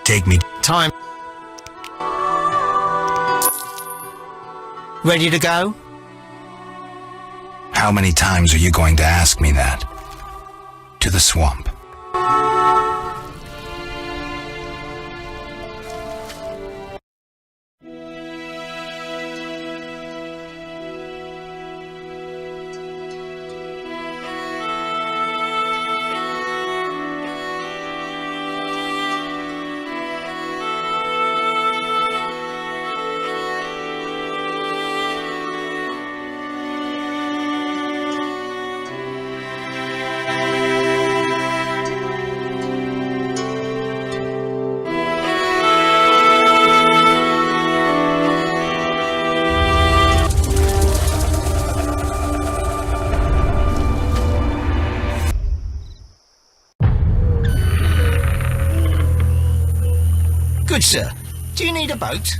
Take me. Time. Ready to go? How many times are you going to ask me that? To the swamp. Good, sir. Do you need a boat?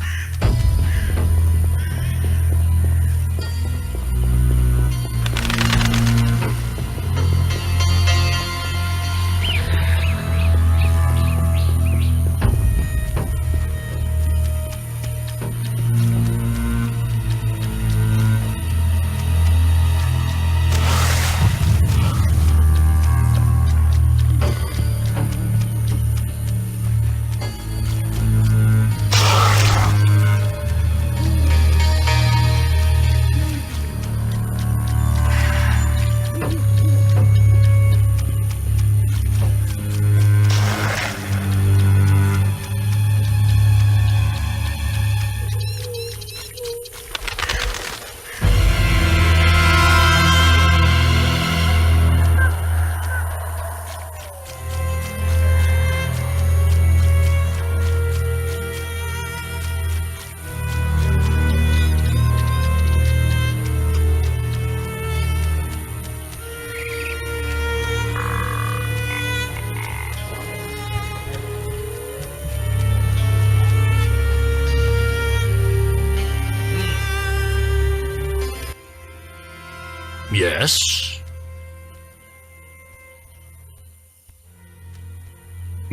Yes?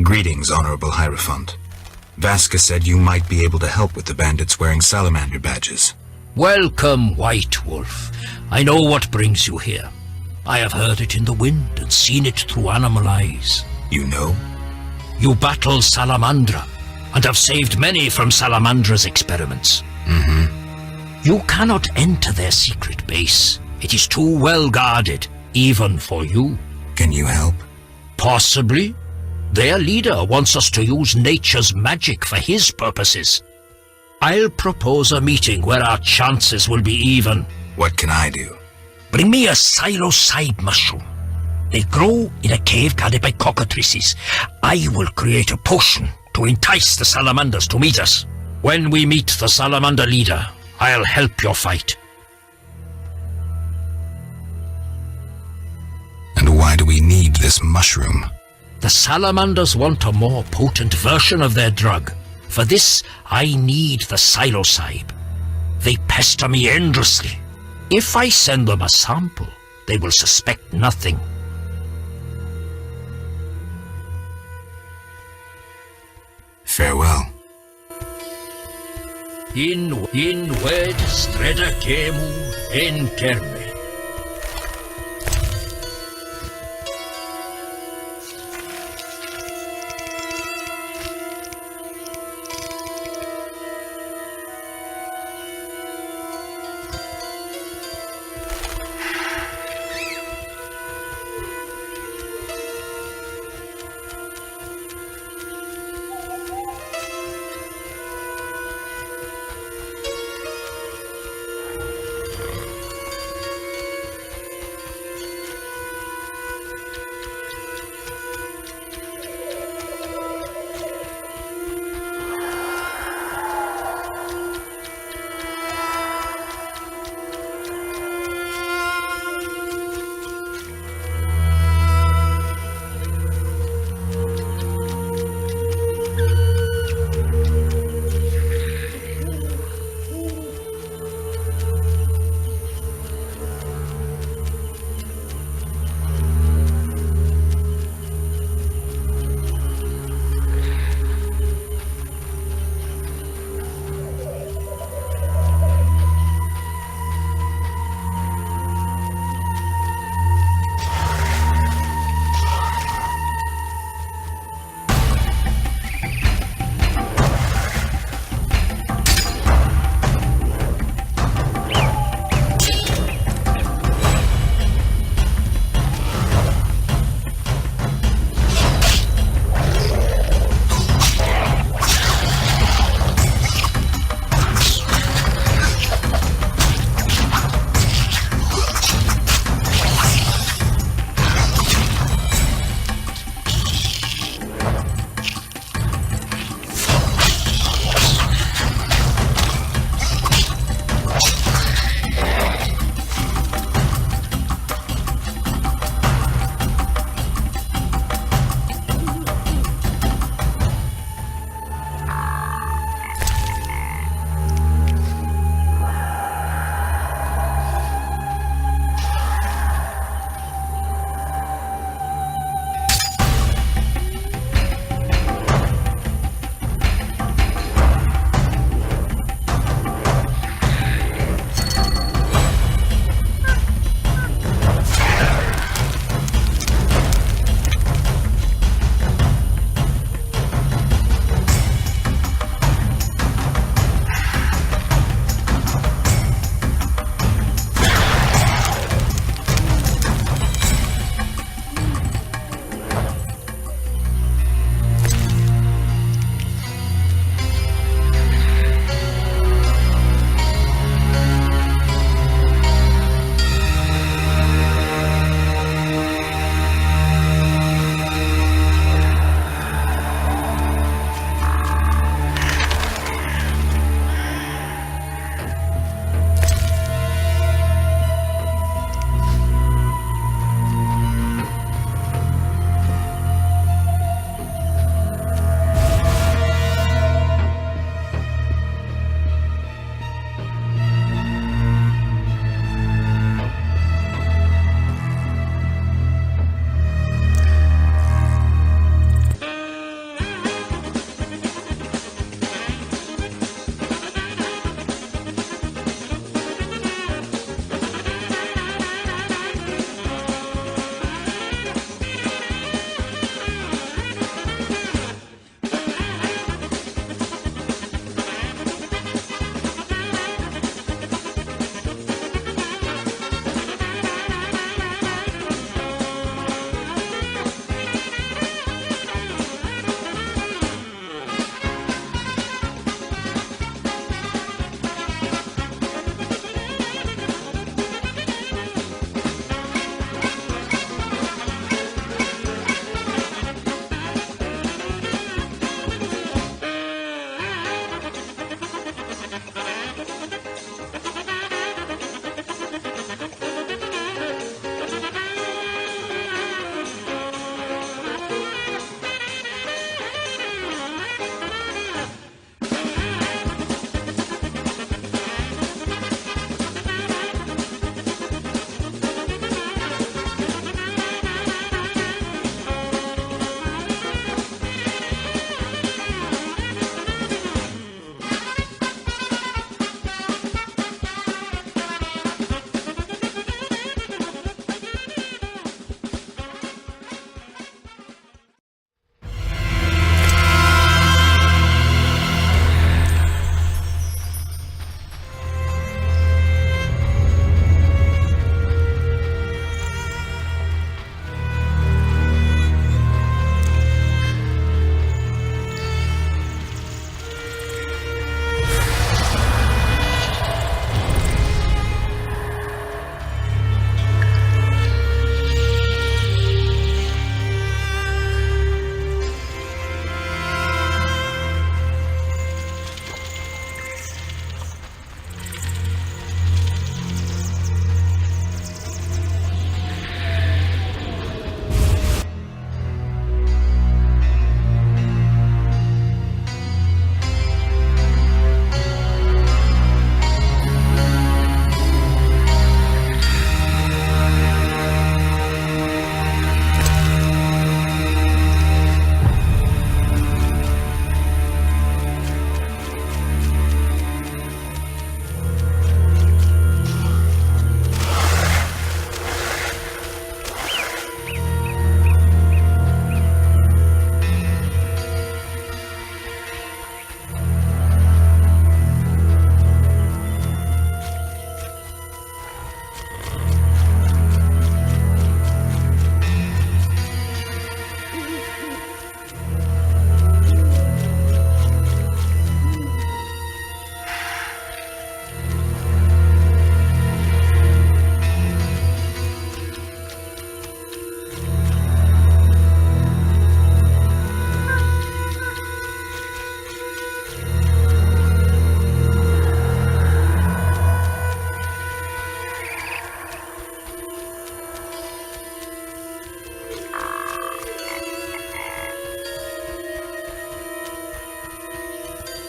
Greetings, Honorable Hierophant. Vasca said you might be able to help with the bandits wearing salamander badges. Welcome, White Wolf. I know what brings you here. I have heard it in the wind and seen it through animal eyes. You know? You battle Salamandra, and have saved many from Salamandra's experiments. You cannot enter their secret base. It is too well guarded, even for you. Can you help? Possibly. Their leader wants us to use nature's magic for his purposes. I'll propose a meeting where our chances will be even. What can I do? Bring me a psilocybe mushroom. They grow in a cave guarded by cockatrices. I will create a potion to entice the salamanders to meet us. When we meet the salamander leader, I'll help your fight. And why do we need this mushroom? The salamanders want a more potent version of their drug. For this, I need the psilocybe. They pester me endlessly. If I send them a sample, they will suspect nothing. Farewell. In ved streda gemu en kerme.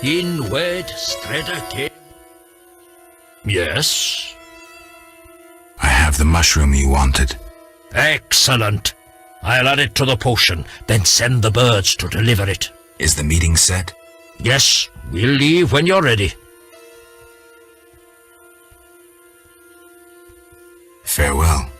In wed Streda came. Yes? I have the mushroom you wanted. Excellent. I'll add it to the potion, then send the birds to deliver it. Is the meeting set? Yes, we'll leave when you're ready. Farewell.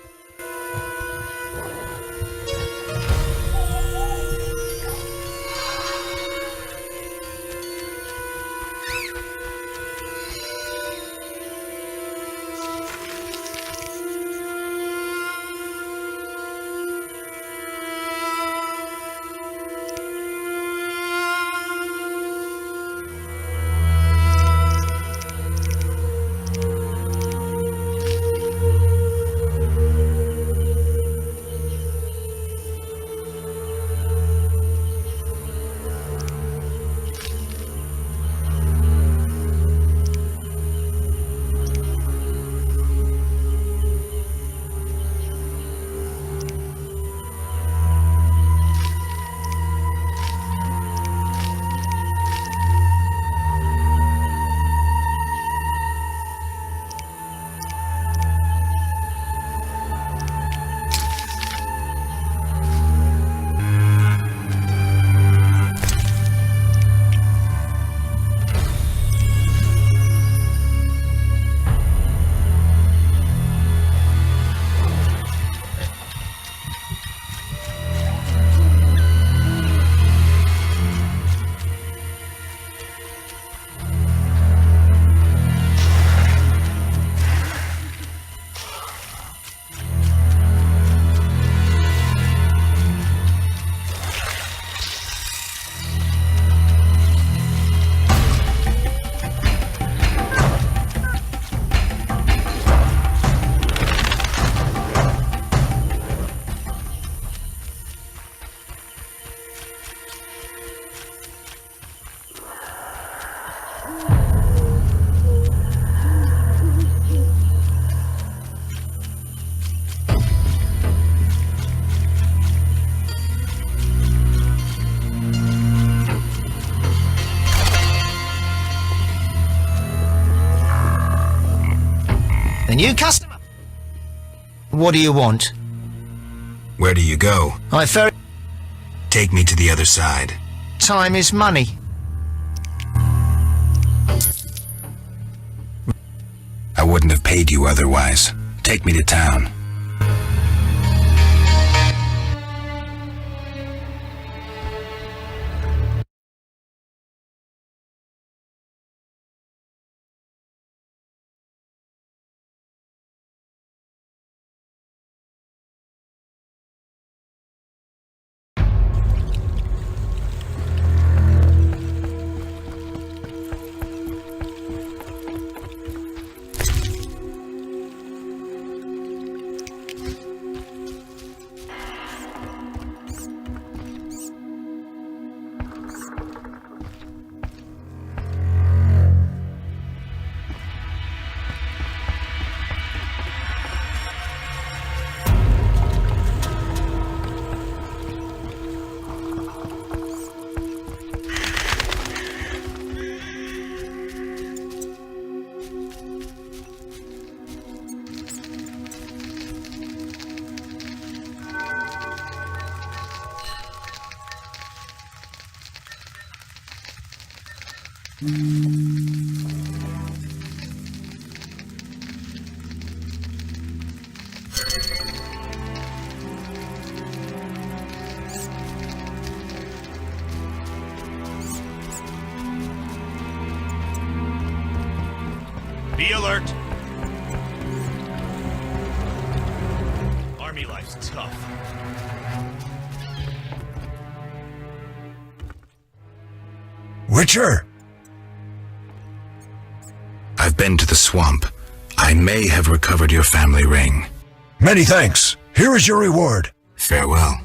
A new customer. What do you want? Where do you go? I ferry. Take me to the other side. Time is money. I wouldn't have paid you otherwise. Take me to town. Be alert. Army life's tough. Witcher! I've been to the swamp. I may have recovered your family ring. Many thanks. Here is your reward. Farewell.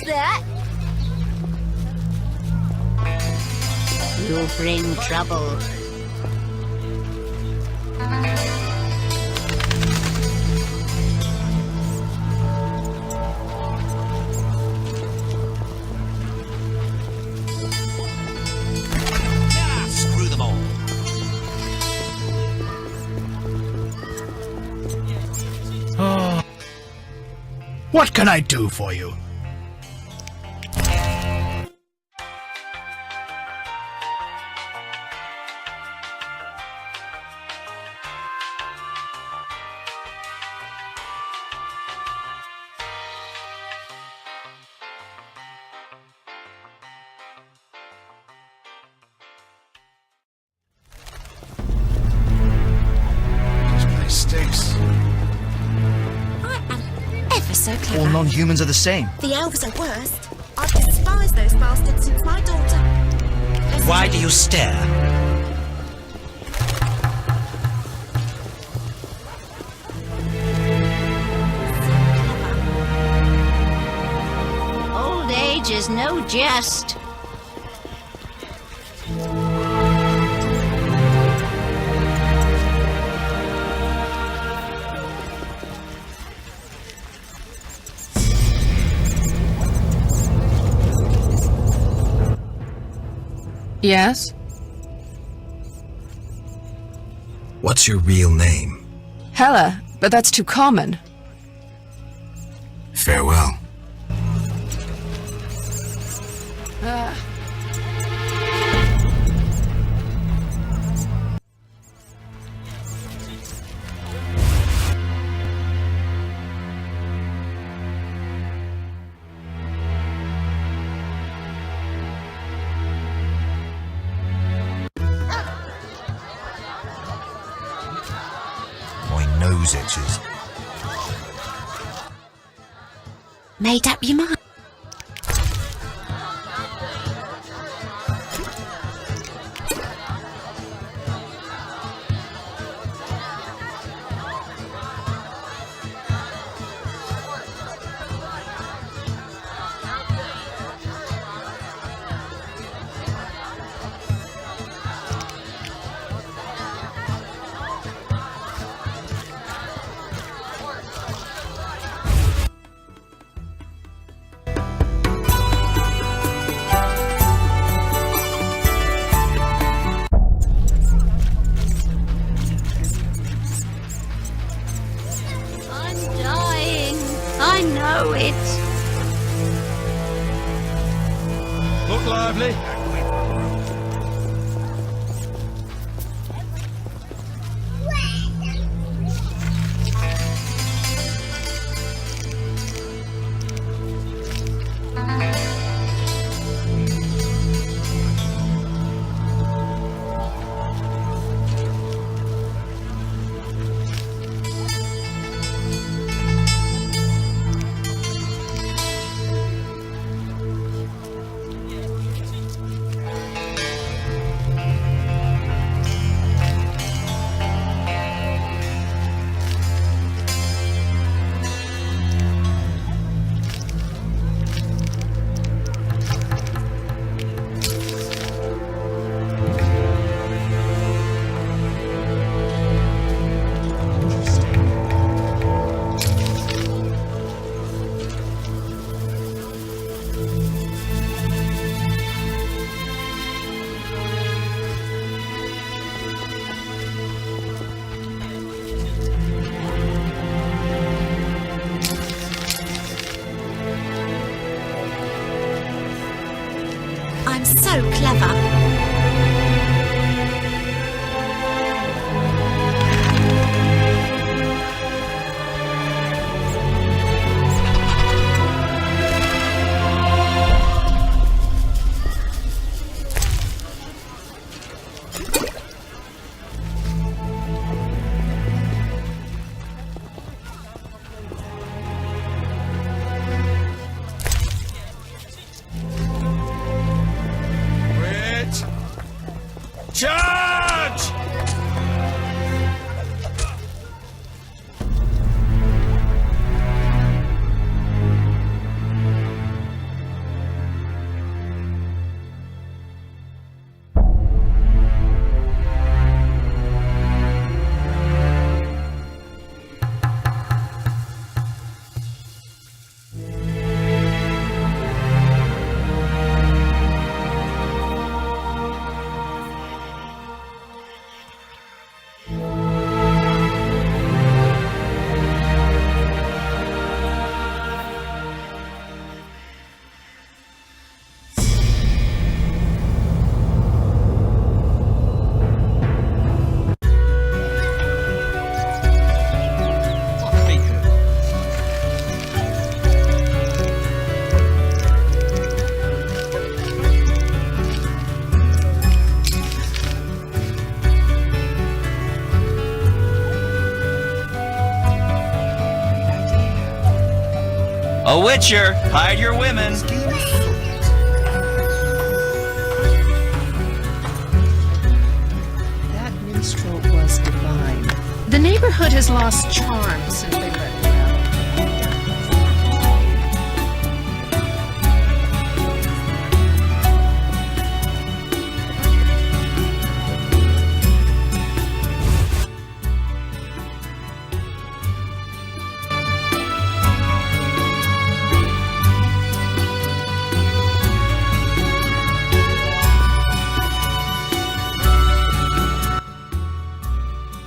What's that? You bring trouble. Screw them all. What can I do for you? This place stinks. I am ever so clever. All non-humans are the same. The elves are worst. I've despised those bastards since my daughter. Why do you stare? Old age is no jest. Yes? What's your real name? Hella, but that's too common. Farewell. My nose itches. Made up your mind. I'm dying. I know it. Look lively. I'm so clever. Red. A witcher! Hide your women! That minstrel was divine. The neighborhood has lost charm since they let me out.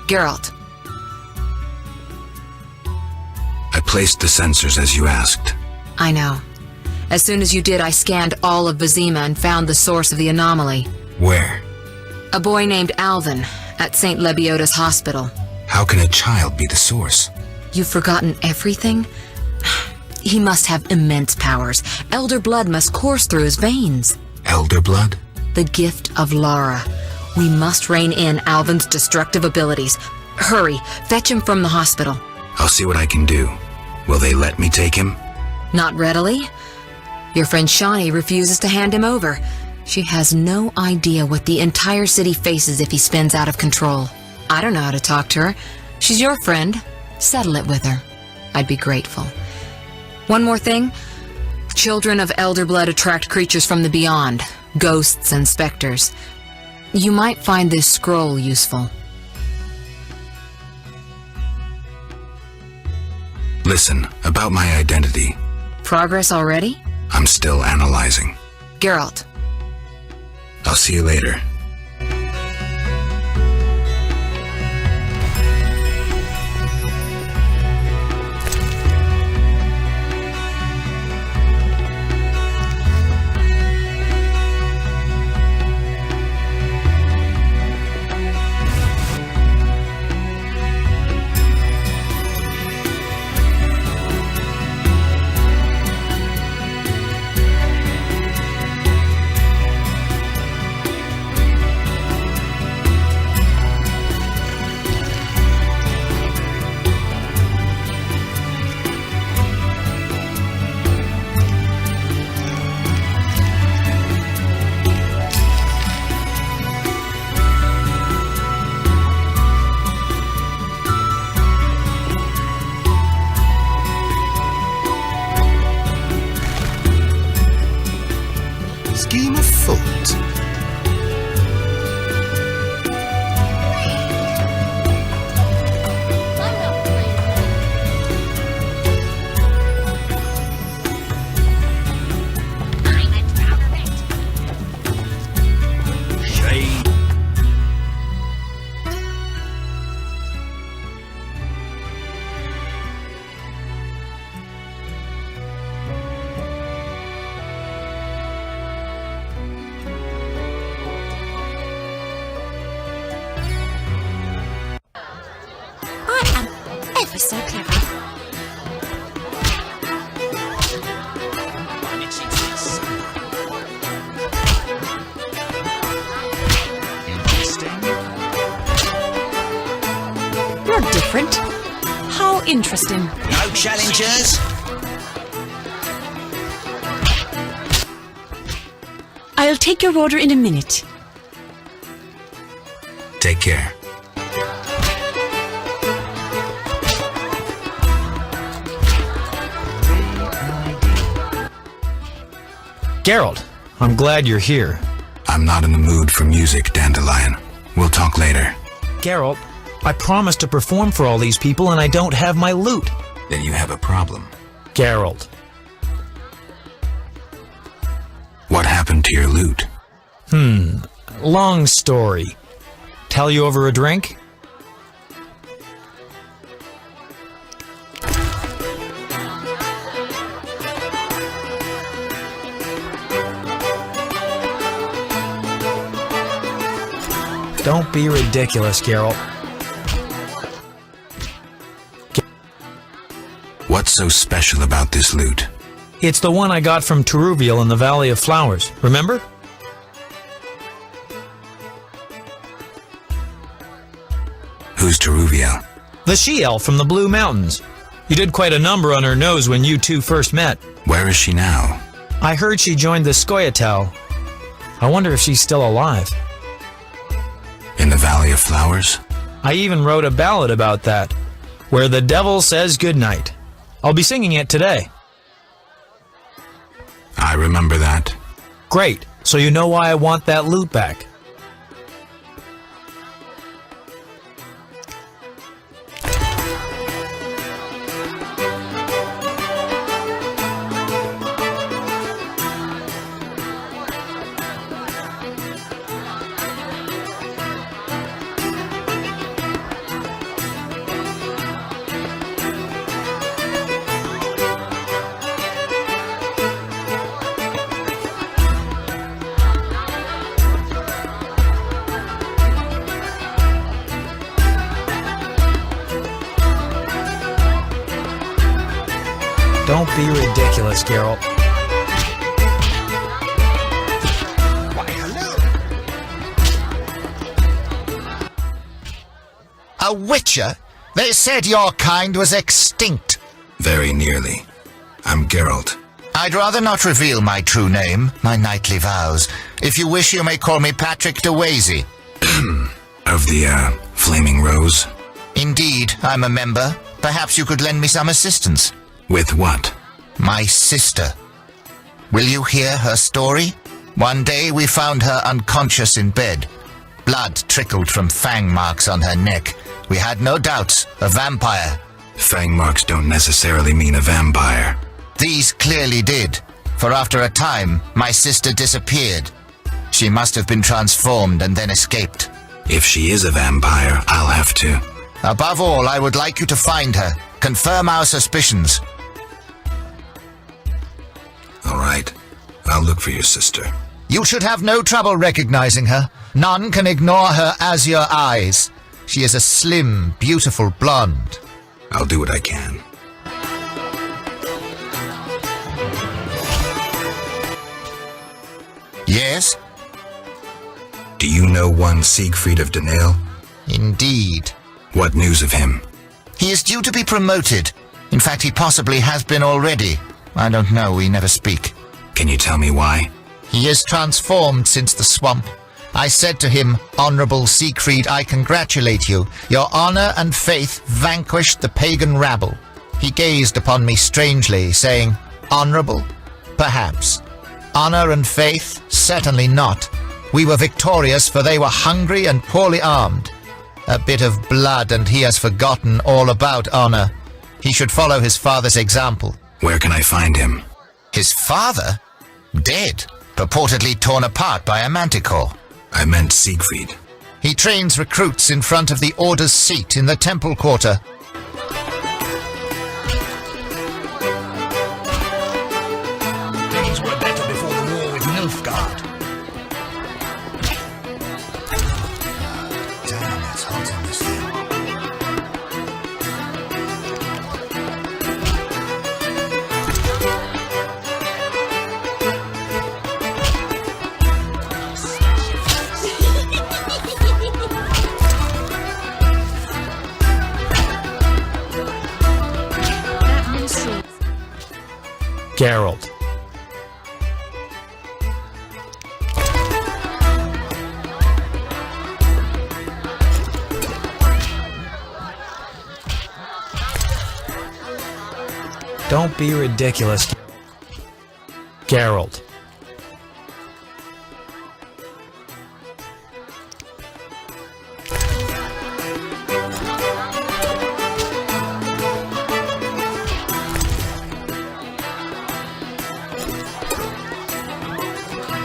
Geralt, I placed the sensors as you asked. I know. As soon as you did, I scanned all of Vizima and found the source of the anomaly. Where? A boy named Alvin at St. Lebioda's hospital. How can a child be the source? You've forgotten everything? He must have immense powers. Elder blood must course through his veins. Elder blood? The gift of Lara. We must rein in Alvin's destructive abilities. Hurry, fetch him from the hospital. I'll see what I can do. Will they let me take him? Not readily. Your friend Shawnee refuses to hand him over. She has no idea what the entire city faces if he spins out of control. I don't know how to talk to her. She's your friend. Settle it with her. I'd be grateful. One more thing. Children of Elder Blood attract creatures from the beyond, ghosts and specters. You might find this scroll useful. Listen, about my identity. Progress already? I'm still analyzing. Geralt. I'll see you later. Scheme afoot. Shade. I am ever so clever. You're different. How interesting. No challengers? I'll take your order in a minute. Take care. Geralt, I'm glad you're here. I'm not in the mood for music, Dandelion. We'll talk later. Geralt, I promised to perform for all these people and I don't have my lute. Then you have a problem. Geralt. What happened to your lute? Long story. Tell you over a drink? Don't be ridiculous, Geralt. What's so special about this lute? It's the one I got from Teruviel in the Valley of Flowers, remember? Who's Teruviel? The she-elf from the Blue Mountains. You did quite a number on her nose when you two first met. Where is she now? I heard she joined the Skoyatel. I wonder if she's still alive. In the Valley of Flowers? I even wrote a ballad about that, where the devil says goodnight. I'll be singing it today. I remember that. Great, so you know why I want that loot back. Don't be ridiculous, Geralt. Why, hello. A witcher? They said your kind was extinct. Very nearly. I'm Geralt. I'd rather not reveal my true name, my knightly vows. If you wish, you may call me Patrick de Wazy. Of the, Flaming Rose? Indeed, I'm a member. Perhaps you could lend me some assistance. With what? My sister. Will you hear her story? One day we found her unconscious in bed. Blood trickled from fang marks on her neck. We had no doubts, a vampire. Fang marks don't necessarily mean a vampire. These clearly did, for after a time, my sister disappeared. She must have been transformed and then escaped. If she is a vampire, I'll have to. Above all, I would like you to find her. Confirm our suspicions. All right. I'll look for your sister. You should have no trouble recognizing her. None can ignore her azure eyes. She is a slim, beautiful blonde. I'll do what I can. Yes? Do you know one Siegfried of Danale? Indeed. What news of him? He is due to be promoted. In fact, he possibly has been already. I don't know, we never speak. Can you tell me why? He is transformed since the swamp. I said to him, Honorable Siegfried, I congratulate you. Your honor and faith vanquished the pagan rabble. He gazed upon me strangely, saying, Honorable? Perhaps. Honor and faith? Certainly not. We were victorious, for they were hungry and poorly armed. A bit of blood, and he has forgotten all about honor. He should follow his father's example. Where can I find him? His father? Dead, purportedly torn apart by a manticore. I meant Siegfried. He trains recruits in front of the Order's seat in the Temple Quarter. Things were better before the war with Nilfgaard. Damn, it's hot in this thing. Geralt. Don't be ridiculous. Geralt.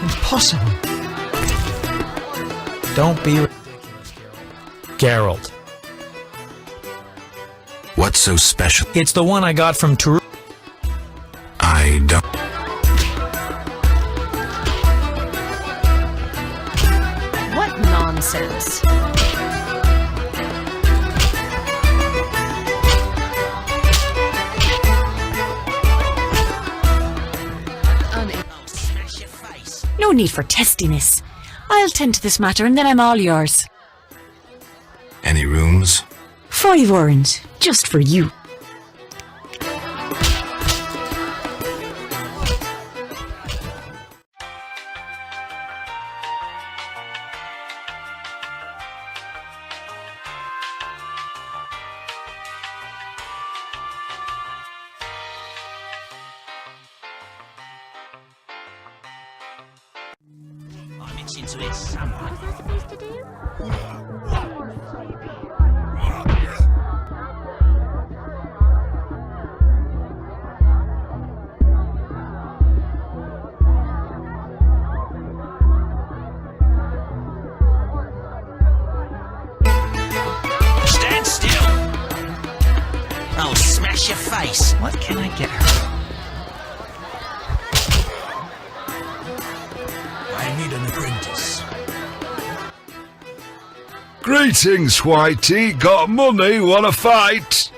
Impossible. Don't be ridiculous, Geralt. What's so special? It's the one I got from Toru. I don't... What nonsense. No need for testiness. I'll tend to this matter and then I'm all yours. Any rooms? 5 orange, just for you. gets into it somehow. What's that supposed to do? Stand still! I'll smash your face. What can I get her? I need an apprentice. Greetings, Whitey. Got money? Wanna fight?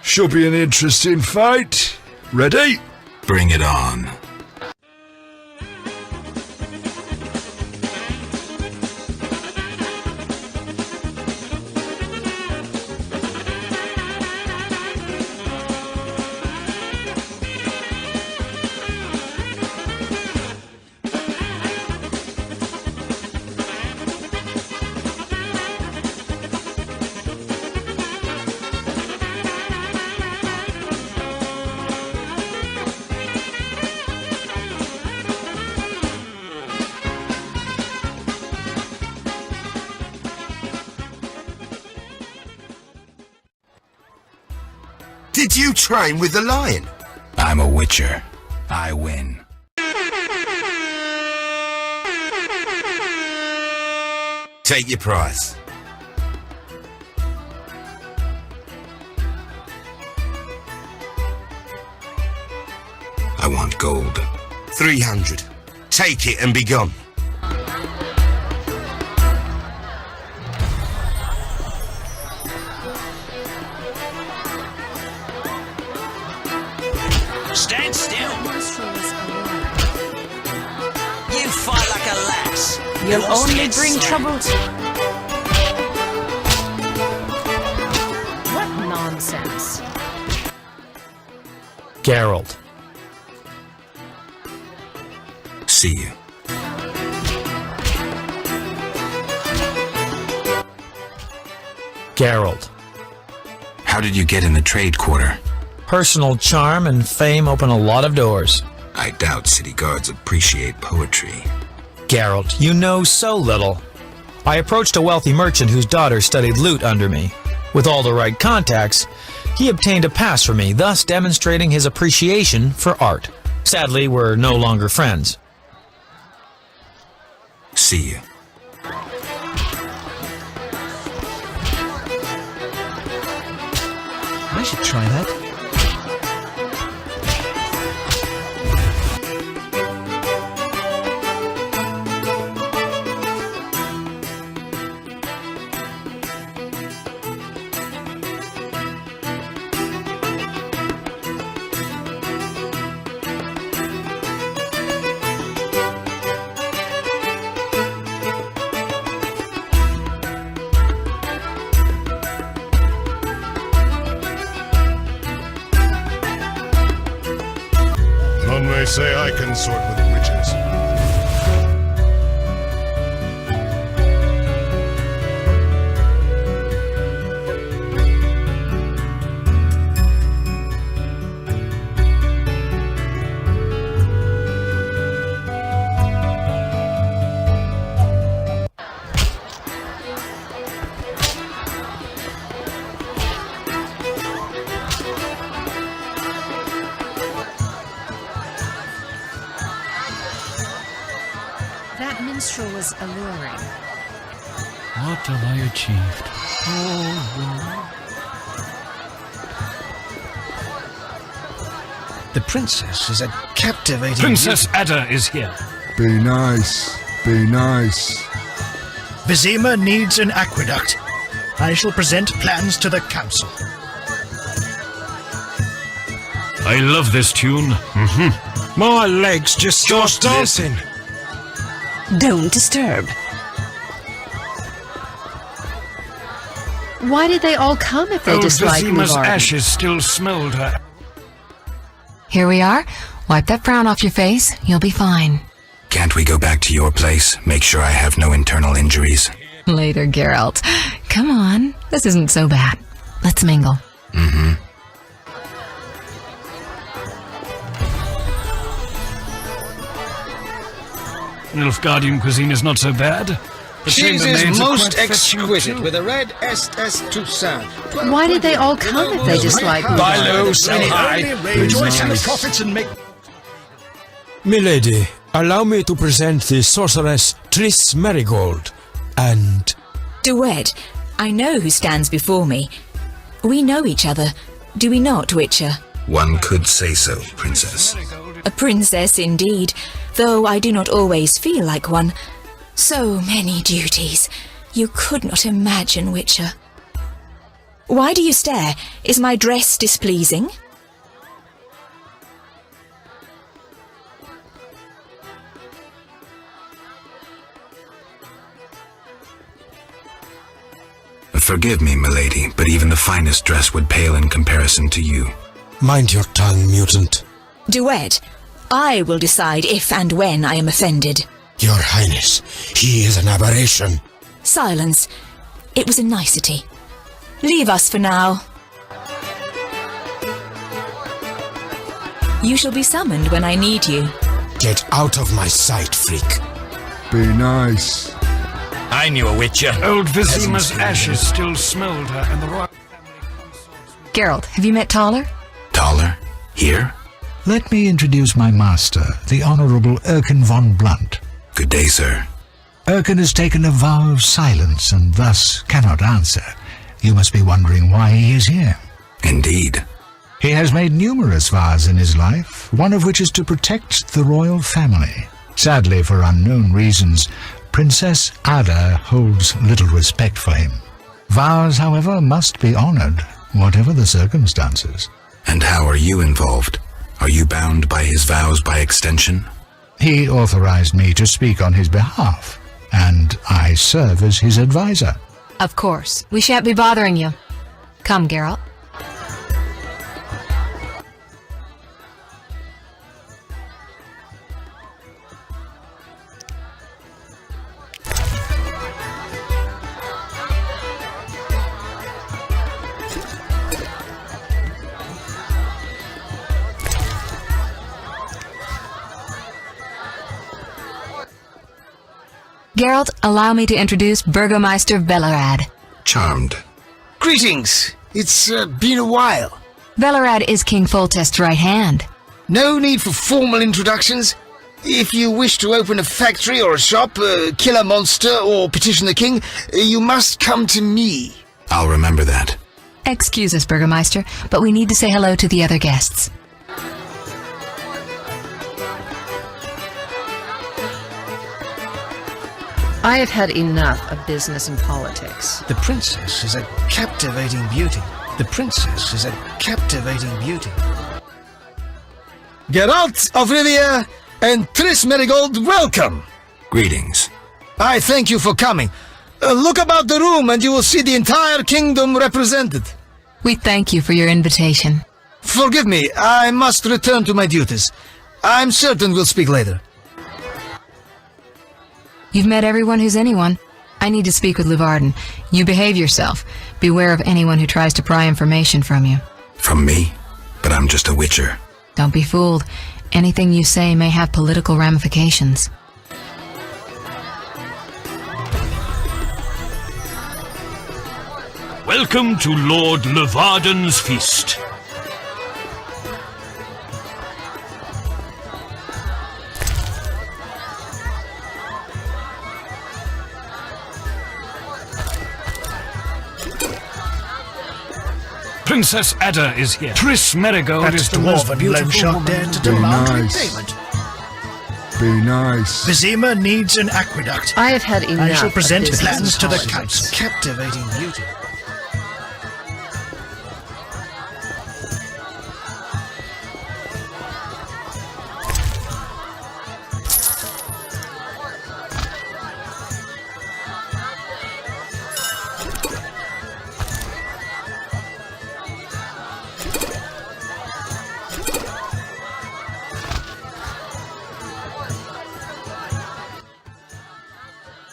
Should be an interesting fight. Ready? Bring it on. Did you train with the lion? I'm a witcher. I win. Take your prize. I want gold. 300. Take it and be gone. Stand still! You fight like a lass. You'll Who wants to only get bring slapped? trouble to... What nonsense. Geralt. See you. Geralt. How did you get in the trade quarter? Personal charm and fame open a lot of doors. I doubt city guards appreciate poetry. Geralt, you know so little. I approached a wealthy merchant whose daughter studied lute under me. With all the right contacts, he obtained a pass for me, thus demonstrating his appreciation for art. Sadly, we're no longer friends. See you. I should try that. None may say I consort with witches. That minstrel was alluring. What have I achieved? The princess is a captivating... Princess Ada is here. Be nice. Be nice. Vizima needs an aqueduct. I shall present plans to the council. I love this tune. My legs just Listen. Don't disturb. Why did they all come if they Old dislike Vizima's Uvardi? ashes still smelled her. Here we are. Wipe that frown off your face. You'll be fine. Can't we go back to your place? Make sure I have no internal injuries. Later, Geralt. Come on. This isn't so bad. Let's mingle. Mm-hmm. Nilfgaardian cuisine is not so bad. The Cheese chambermaids is are most quite fetching exquisite, too. with a red SS Toussaint. Why did they all come if they dislike me? Buy low, sell high. Rejoice in the profits and make... Milady, allow me to present the sorceress Triss Merigold, and... Duet, I know who stands before me. We know each other, do we not, Witcher? One could say so, Princess. A princess indeed, though I do not always feel like one. So many duties. You could not imagine, Witcher. Why do you stare? Is my dress displeasing? Forgive me, milady, but even the finest dress would pale in comparison to you. Mind your tongue, mutant. Duet, I will decide if and when I am offended. Your Highness, he is an aberration. Silence. It was a nicety. Leave us for now. You shall be summoned when I need you. Get out of my sight, freak. Be nice. I knew a Witcher. Old Vizima's ashes still smelled her, and the royal Geralt, have you met Taller? Taller? Here? Let me introduce my master, the Honorable Erkin von Blunt. Good day, sir. Erkin has taken a vow of silence and thus cannot answer. You must be wondering why he is here. Indeed. He has made numerous vows in his life, one of which is to protect the royal family. Sadly, for unknown reasons, Princess Ada holds little respect for him. Vows, however, must be honored, whatever the circumstances. And how are you involved? Are you bound by his vows by extension? He authorized me to speak on his behalf, and I serve as his advisor. Of course. We shan't be bothering you. Come, Geralt. Geralt, allow me to introduce Burgomeister Velerad. Charmed. Greetings. It's been a while. Velerad is King Foltest's right hand. No need for formal introductions. If you wish to open a factory or a shop, kill a monster, or petition the king, you must come to me. I'll remember that. Excuse us, Burgomeister, but we need to say hello to the other guests. I have had enough of business and politics. The princess is a captivating beauty. The princess is a captivating beauty. Geralt of Rivia and Triss Merigold, welcome! Greetings. I thank you for coming. Look about the room and you will see the entire kingdom represented. We thank you for your invitation. Forgive me, I must return to my duties. I'm certain we'll speak later. You've met everyone who's anyone. I need to speak with Luvarden. You behave yourself. Beware of anyone who tries to pry information from you. From me? But I'm just a witcher. Don't be fooled. Anything you say may have political ramifications. Welcome to Lord Luvarden's feast. Princess Ada is here. Triss Merigold That is the most dwarven beautiful loan shark woman dared in to the world. demand nice. repayment. Be nice. Vizima needs an aqueduct. I have had enough. I shall present of business plans to the and politics. council. Captivating beauty.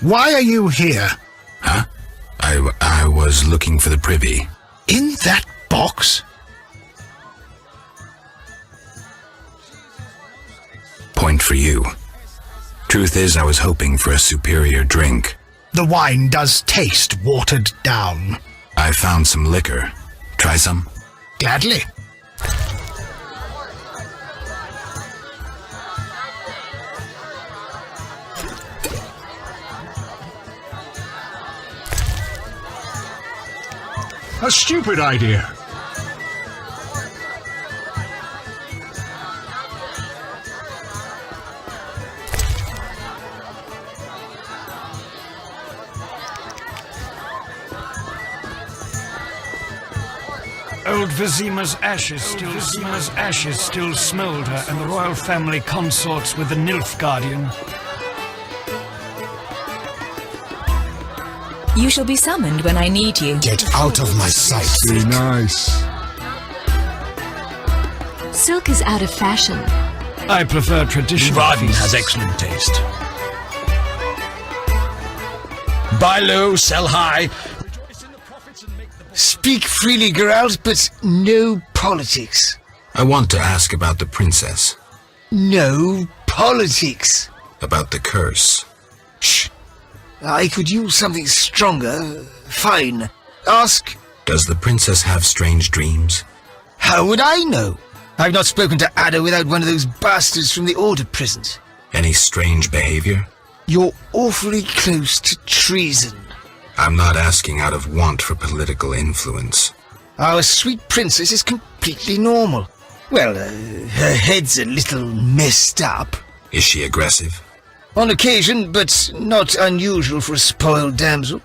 Why are you here? Huh? I was looking for the privy. In that box? Point for you. Truth is, I was hoping for a superior drink. The wine does taste watered down. I found some liquor. Try some? Gladly. A stupid idea. Old Vizima's ashes still smoulder, and the royal family consorts with the Nilfgaardian. You shall be summoned when I need you. Get out of my sight. Be nice. Silk is out of fashion. I prefer traditional Varden feasts. has excellent taste. Buy low, sell high. Speak freely, Geralt, but no politics. I want to ask about the princess. No politics. About the curse. Shh. I could use something stronger. Fine. Ask. Does the princess have strange dreams? How would I know? I've not spoken to Ada without one of those bastards from the Order prisons. Any strange behavior? You're awfully close to treason. I'm not asking out of want for political influence. Our sweet princess is completely normal. Well, her head's a little messed up. Is she aggressive? On occasion, but not unusual for a spoiled damsel.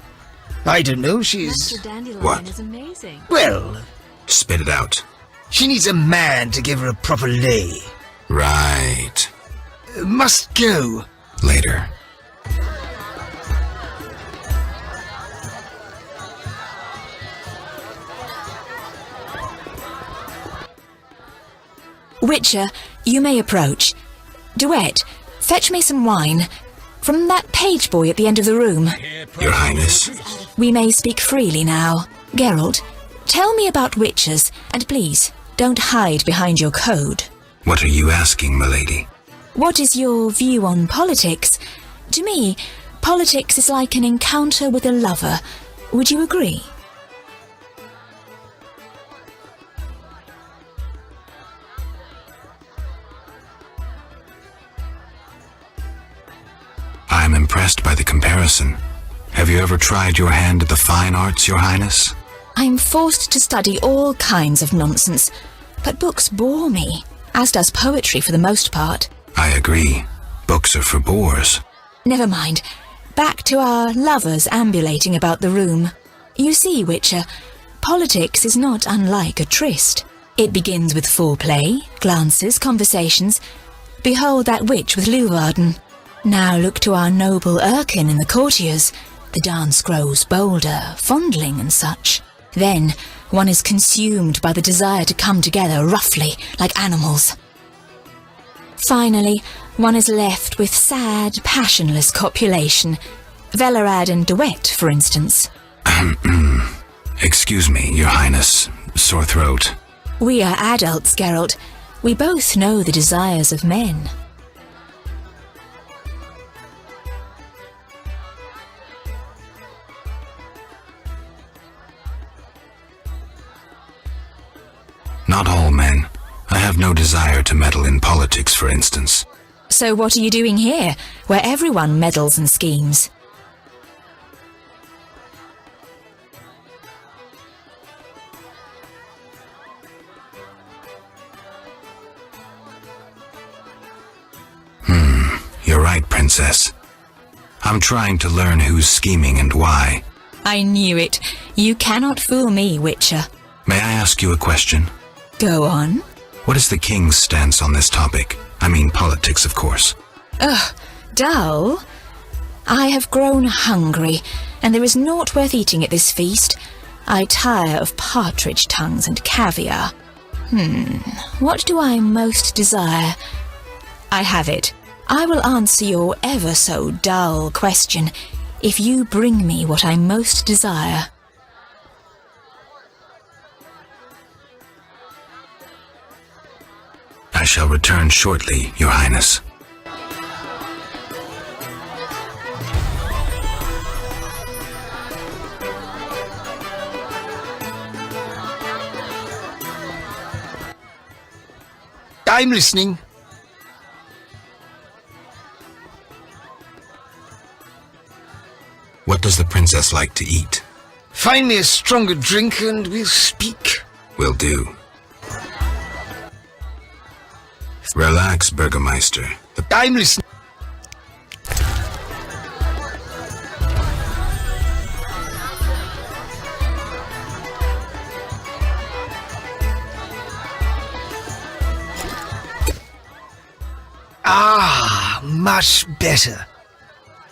I don't know, she's... What? Is amazing. Well, Spit it out. she needs a man to give her a proper lay. Right. Must go. Later. Witcher, you may approach. Duet, fetch me some wine. From that page boy at the end of the room. Your Highness. We may speak freely now. Geralt, tell me about witchers, and please, don't hide behind your code. What are you asking, milady? What is your view on politics? To me, politics is like an encounter with a lover. Would you agree? I'm impressed by the comparison. Have you ever tried your hand at the fine arts, Your Highness? I'm forced to study all kinds of nonsense, but books bore me, as does poetry for the most part. I agree. Books are for bores. Never mind. Back to our lovers ambulating about the room. You see, Witcher, politics is not unlike a tryst. It begins with foreplay, glances, conversations. Behold that witch with Leuwarden. Now look to our noble Erkin and the courtiers. The dance grows bolder, fondling and such. Then one is consumed by the desire to come together roughly, like animals. Finally, one is left with sad, passionless copulation. Velerad and Duet, for instance. Excuse me, Your Highness. Sore throat. We are adults, Geralt. We both know the desires of men. Not all men. I have no desire to meddle in politics, for instance. So what are you doing here, where everyone meddles and schemes? You're right, Princess. I'm trying to learn who's scheming and why. I knew it. You cannot fool me, Witcher. May I ask you a question? Go on. What is the king's stance on this topic? I mean politics, of course. Ugh, dull? I have grown hungry, and there is naught worth eating at this feast. I tire of partridge tongues and caviar. What do I most desire? I have it. I will answer your ever so dull question if you bring me what I most desire. I shall return shortly, Your Highness. I'm listening. What does the princess like to eat? Find me a stronger drink and we'll speak. Will do. Relax, Burgermeister. I'm listening. Ah, much better.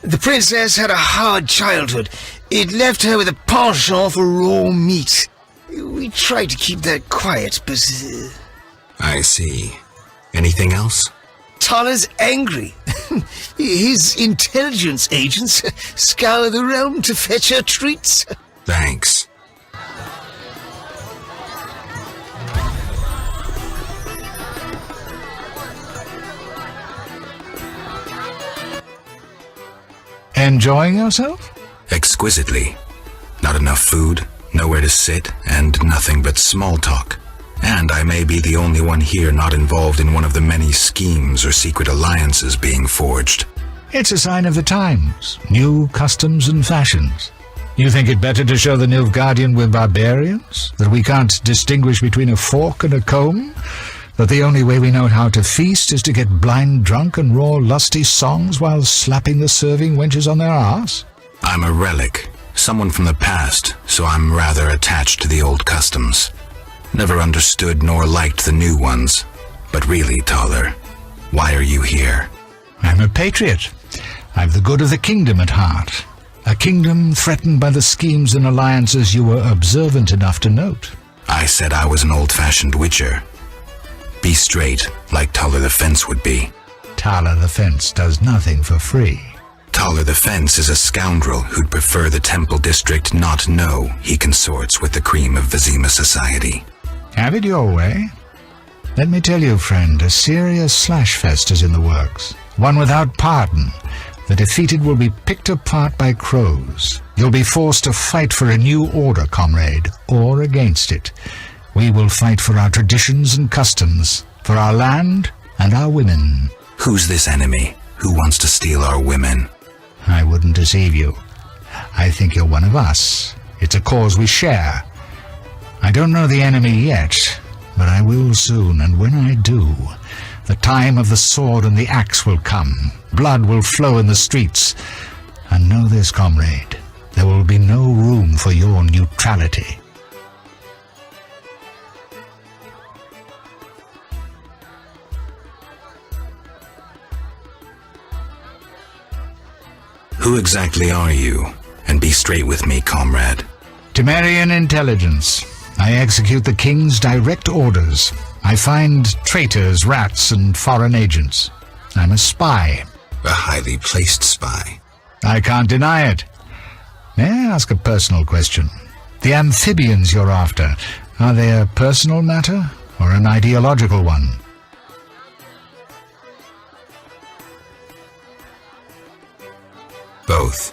The princess had a hard childhood. It left her with a penchant for raw meat. We tried to keep that quiet, but... I see. Anything else? Tala's angry. His intelligence agents scour the realm to fetch her treats. Thanks. Enjoying yourself? Exquisitely. Not enough food, nowhere to sit, and nothing but small talk. And I may be the only one here not involved in one of the many schemes or secret alliances being forged. It's a sign of the times. New customs and fashions. You think it better to show the Nilfgaardian we're barbarians? That we can't distinguish between a fork and a comb? That the only way we know how to feast is to get blind drunk and roar lusty songs while slapping the serving wenches on their arse? I'm a relic, someone from the past, so I'm rather attached to the old customs. Never understood nor liked the new ones. But really, Taller, why are you here? I'm a patriot. I've the good of the kingdom at heart. A kingdom threatened by the schemes and alliances you were observant enough to note. I said I was an old-fashioned witcher. Be straight, like Taller the Fence would be. Taller the Fence does nothing for free. Taller the Fence is a scoundrel who'd prefer the Temple District not know he consorts with the cream of Vizima society. Have it your way. Let me tell you, friend, a serious slashfest is in the works. One without pardon. The defeated will be picked apart by crows. You'll be forced to fight for a new order, comrade, or against it. We will fight for our traditions and customs, for our land and our women. Who's this enemy? Who wants to steal our women? I wouldn't deceive you. I think you're one of us. It's a cause we share. I don't know the enemy yet, but I will soon, and when I do, the time of the sword and the axe will come. Blood will flow in the streets. And know this, comrade, there will be no room for your neutrality. Who exactly are you? And be straight with me, comrade. Temerian intelligence. I execute the king's direct orders. I find traitors, rats, and foreign agents. I'm a spy. A highly placed spy. I can't deny it. May I ask a personal question? The amphibians you're after, are they a personal matter or an ideological one? Both.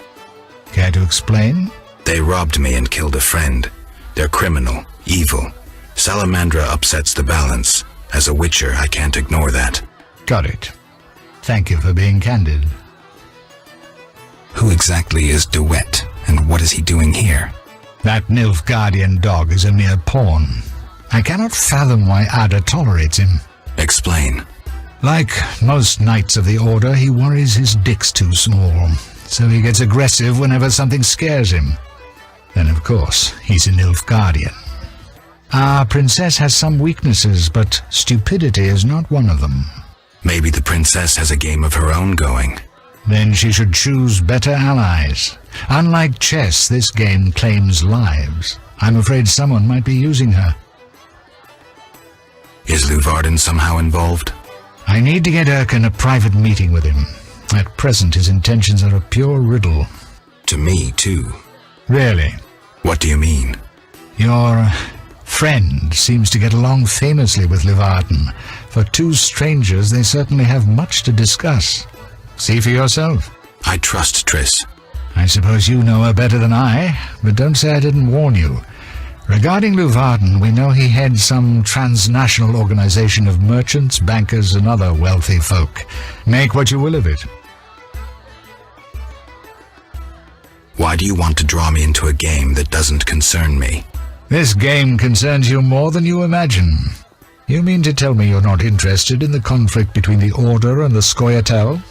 Care to explain? They robbed me and killed a friend. They're criminal, evil. Salamandra upsets the balance. As a witcher, I can't ignore that. Got it. Thank you for being candid. Who exactly is DeWitt, and what is he doing here? That Nilfgaardian dog is a mere pawn. I cannot fathom why Ada tolerates him. Explain. Like most knights of the Order, he worries his dick's too small, so he gets aggressive whenever something scares him. Then, of course, he's a Nilfgaardian. Our princess has some weaknesses, but stupidity is not one of them. Maybe the princess has a game of her own going. Then she should choose better allies. Unlike chess, this game claims lives. I'm afraid someone might be using her. Is Luvarden somehow involved? I need to get Erkin a private meeting with him. At present, his intentions are a pure riddle. To me, too. Really? What do you mean? Your friend seems to get along famously with Livarden. For two strangers, they certainly have much to discuss. See for yourself. I trust Triss. I suppose you know her better than I, but don't say I didn't warn you. Regarding Livarden, we know he heads some transnational organization of merchants, bankers, and other wealthy folk. Make what you will of it. Why do you want to draw me into a game that doesn't concern me? This game concerns you more than you imagine. You mean to tell me you're not interested in the conflict between the Order and the Scoia'tael?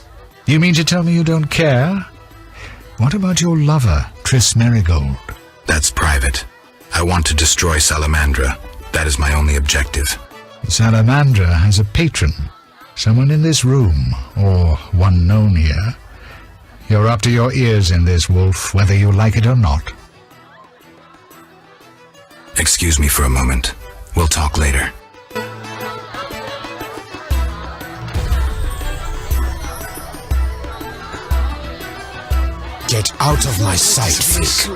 You mean to tell me you don't care? What about your lover, Triss Merigold? That's private. I want to destroy Salamandra. That is my only objective. Salamandra has a patron. Someone in this room, or one known here. You're up to your ears in this, Wolf, whether you like it or not. Excuse me for a moment. We'll talk later. Get out of my sight, Fick.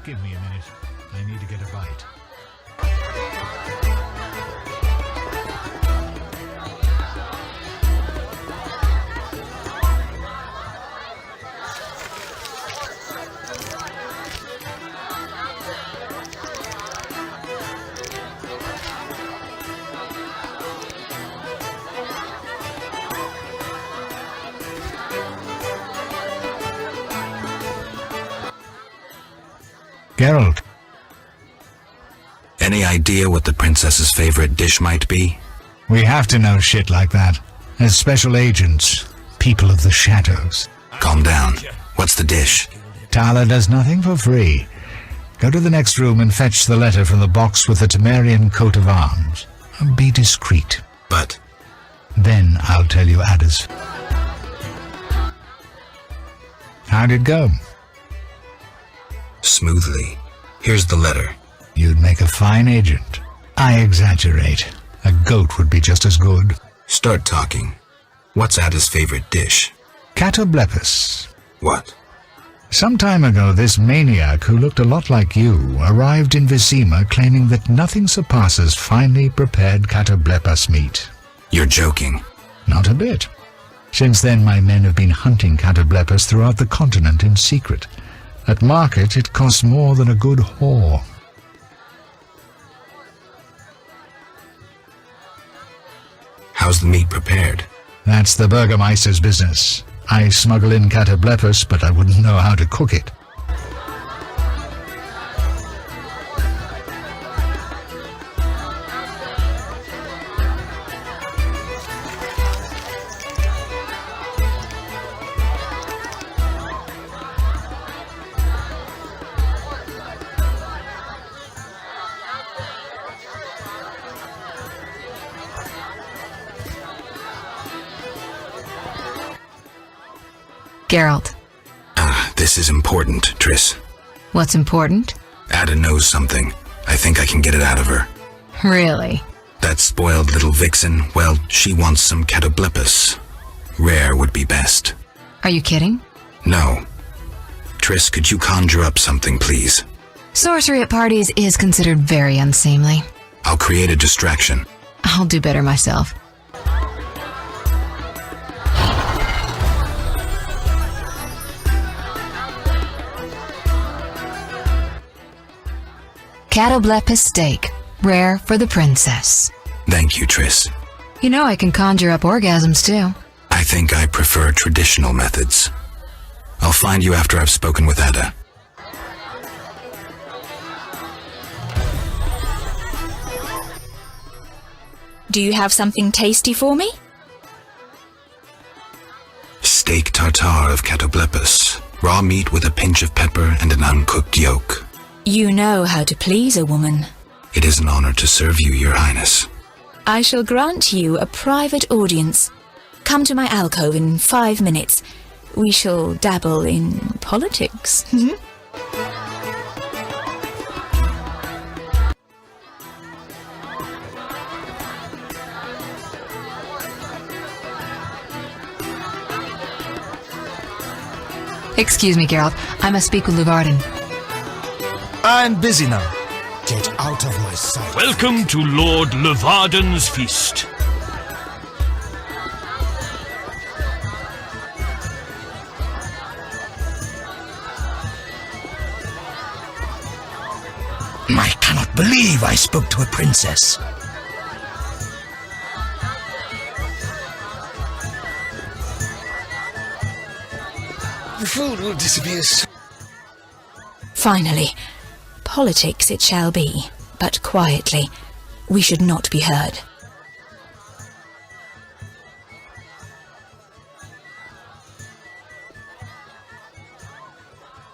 Give me a minute. I need to get a bite. Geralt. Any idea what the princess's favorite dish might be? We have to know shit like that. As special agents, people of the shadows. Calm down. What's the dish? Tala does nothing for free. Go to the next room and fetch the letter from the box with the Temerian coat of arms. Be discreet. But... Then I'll tell you Ada's. How'd it go? Smoothly. Here's the letter. You'd make a fine agent. I exaggerate. A goat would be just as good. Start talking. What's Ada's favorite dish? Catoblepus. What? Some time ago, this maniac who looked a lot like you arrived in Vizima claiming that nothing surpasses finely prepared Catoblepus meat. You're joking. Not a bit. Since then, my men have been hunting Catoblepus throughout the continent in secret. At market, it costs more than a good whore. How's the meat prepared? That's the Burgermeister's business. I smuggle in Catoblepus, but I wouldn't know how to cook it. Geralt. This is important, Triss. What's important? Ada knows something. I think I can get it out of her. Really? That spoiled little vixen, well, she wants some Catoblepus. Rare would be best. Are you kidding? No. Triss, could you conjure up something, please? Sorcery at parties is considered very unseemly. I'll create a distraction. I'll do better myself. Catoblepus steak, rare for the princess. Thank you, Triss. You know I can conjure up orgasms too. I think I prefer traditional methods. I'll find you after I've spoken with Ada. Do you have something tasty for me? Steak tartare of Catoblepus. Raw meat with a pinch of pepper and an uncooked yolk. You know how to please a woman. It is an honor to serve you, Your Highness. I shall grant you a private audience. Come to my alcove in 5 minutes. We shall dabble in politics. Excuse me, Geralt. I must speak with Livarden. I'm busy now. Get out of my sight. Welcome to Lord Levarden's feast. I cannot believe I spoke to a princess. The food will disappear soon. Finally, politics it shall be, but quietly. We should not be heard.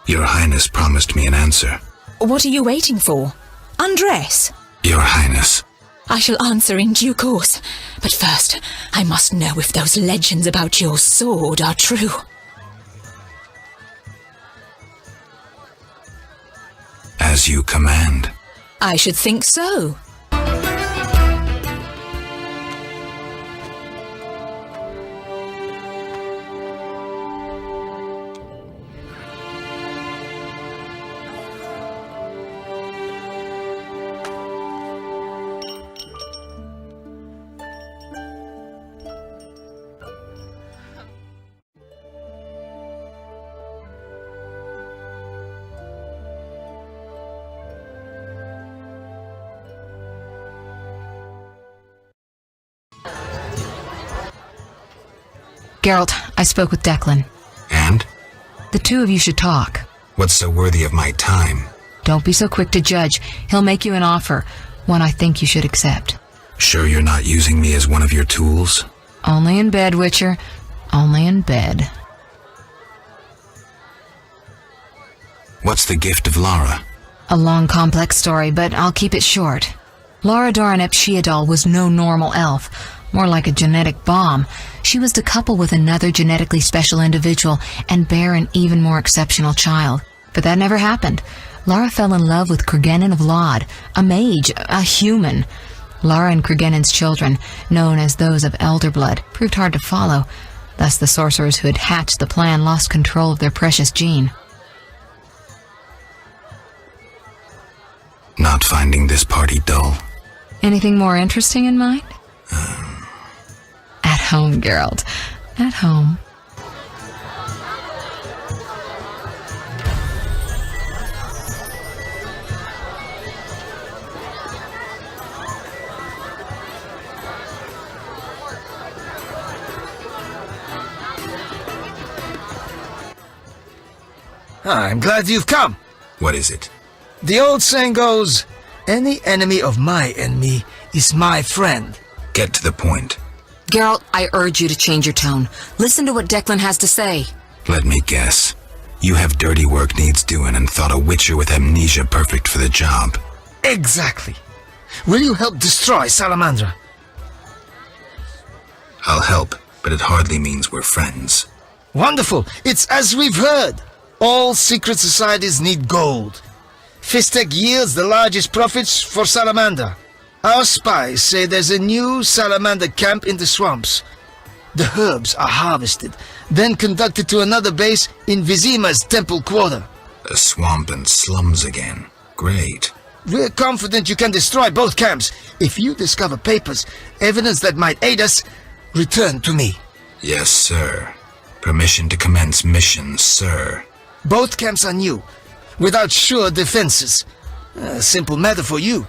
Your Highness promised me an answer. What are you waiting for? Undress. Your Highness. I shall answer in due course. But first, I must know if those legends about your sword are true. As you command. I should think so. Geralt, I spoke with Declan. And? The two of you should talk. What's so worthy of my time? Don't be so quick to judge. He'll make you an offer, one I think you should accept. Sure you're not using me as one of your tools? Only in bed, Witcher. Only in bed. What's the gift of Lara? A long, complex story, but I'll keep it short. Lara Dorn ep Sheodal was no normal elf, more like a genetic bomb. She was to couple with another genetically special individual and bear an even more exceptional child. But that never happened. Lara fell in love with Cregennan of Lod, a mage, a human. Lara and Cregennan's children, known as those of Elder Blood, proved hard to follow. Thus the sorcerers who had hatched the plan lost control of their precious gene. Not finding this party dull. Anything more interesting in mind? At home, Geralt. At home. I'm glad you've come. What is it? The old saying goes, any enemy of my enemy is my friend. Get to the point. Geralt, I urge you to change your tone. Listen to what Declan has to say. Let me guess. You have dirty work needs doing and thought a witcher with amnesia perfect for the job. Exactly. Will you help destroy Salamandra? I'll help, but it hardly means we're friends. Wonderful. It's as we've heard. All secret societies need gold. Fistek yields the largest profits for Salamander. Our spies say there's a new Salamander camp in the swamps. The herbs are harvested, then conducted to another base in Vizima's temple quarter. A swamp and slums again. Great. We're confident you can destroy both camps. If you discover papers, evidence that might aid us, return to me. Yes, sir. Permission to commence mission, sir. Both camps are new, without sure defenses. A simple matter for you.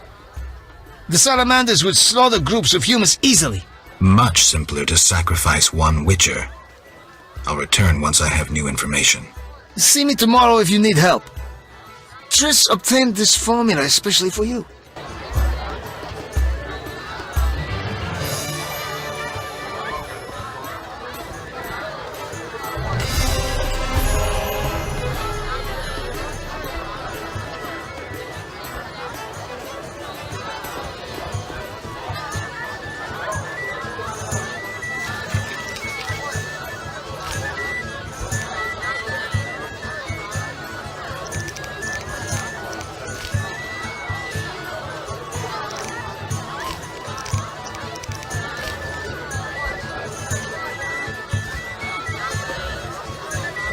The Salamanders would slaughter groups of humans easily. Much simpler to sacrifice one witcher. I'll return once I have new information. See me tomorrow if you need help. Triss obtained this formula especially for you.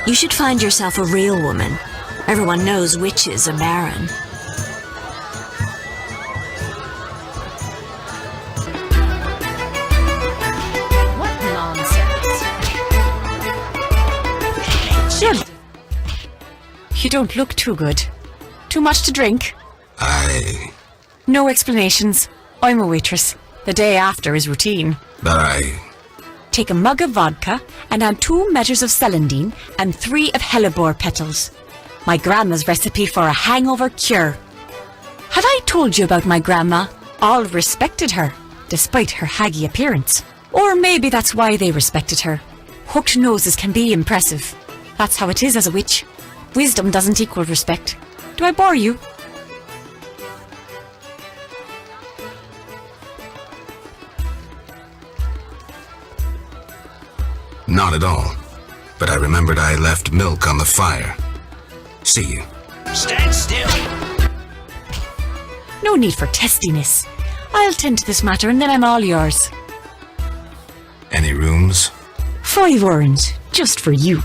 You should find yourself a real woman. Everyone knows witches are barren. You don't look too good. Too much to drink? No explanations. I'm a waitress. The day after is routine. But Take a mug of vodka and add 2 measures of celandine and 3 of hellebore petals. My grandma's recipe for a hangover cure. Have I told you about my grandma? All respected her, despite her haggy appearance. Or maybe that's why they respected her. Hooked noses can be impressive. That's how it is as a witch. Wisdom doesn't equal respect. Do I bore you? Not at all. But I remembered I left milk on the fire. See you. Stand still. No need for testiness. I'll tend to this matter and then I'm all yours. Any rooms? 5 orange, just for you.